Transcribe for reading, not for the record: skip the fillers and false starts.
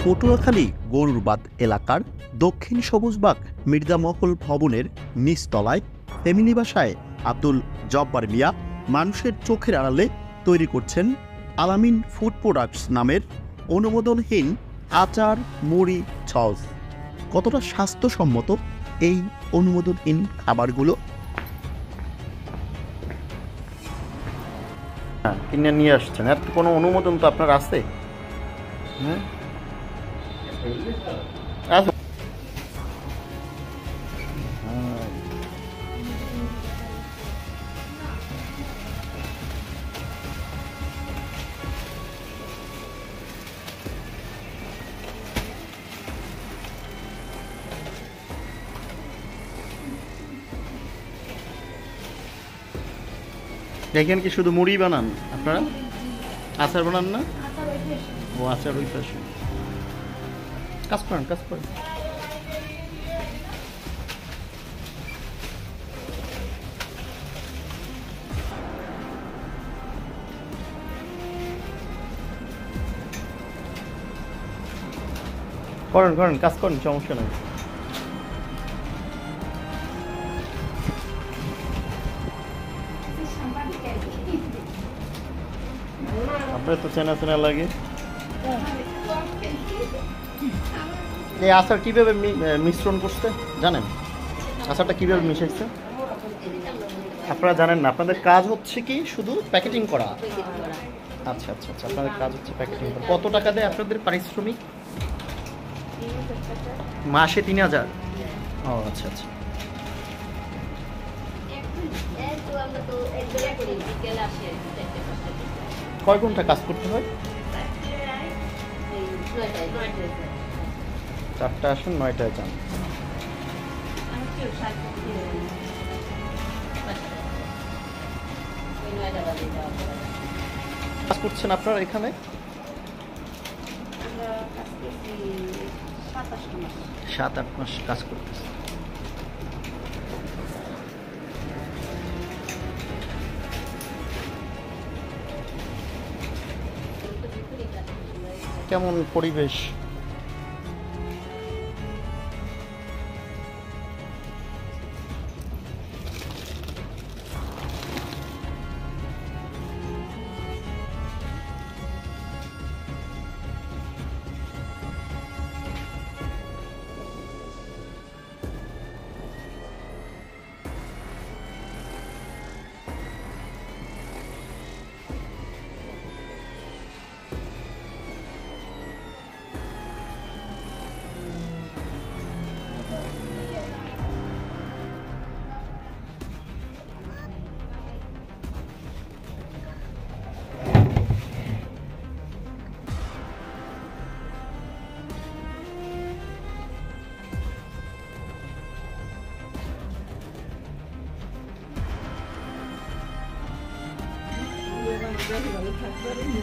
পটুয়াখালী গরুরবাদ এলাকার দক্ষিণ সবুজবাগ মির্জামহল ভবনের নিচতলায় ফ্যামিলি বাসায় আব্দুল জব্বার মিয়া মানুষের চোখের আড়ালে তৈরি করছেন আলামিন ফুড প্রোডাক্টস নামের অনুমোদনহীন আচার, মুড়ি, সস। কতটা স্বাস্থ্যসম্মত এই অনুমোদনহীন খাবারগুলো? কিনে নিয়ে আসছেন, এর কোনো অনুমোদন তো আপনার আছে? হ্যাঁ, দেখেন কি শুধু মুড়ি বানান আপনারা? আচার বানান না? ও আচার ওই পাশে। কাজ করেন, কাজ করেন। করেন করেন, কাজ করেন, সমস্যা নেই। আপনার তো চেনা চেনা লাগে। এই আচার কিভাবে মিশ্রণ করছে জানেন? আচারটা কিভাবে মিশাইছে আপনারা জানেন না? আপনাদের কাজ হচ্ছে কি শুধু প্যাকেটিং করা? আচ্ছা আচ্ছা আচ্ছা, আপনাদের কাজ হচ্ছে প্যাকেটিং করা। কত টাকা দেয় আপনাদের পারিশ্রমিক? মাসে 3000? ও আচ্ছা আচ্ছা। কয় ঘন্টা কাজ করতে হয়? 4টায় আসুন, 9টায় যান। কাজ করছেন আপনারা এখানে? 7-8 মাস কাজ করতেছে। কেমন পরিবেশ?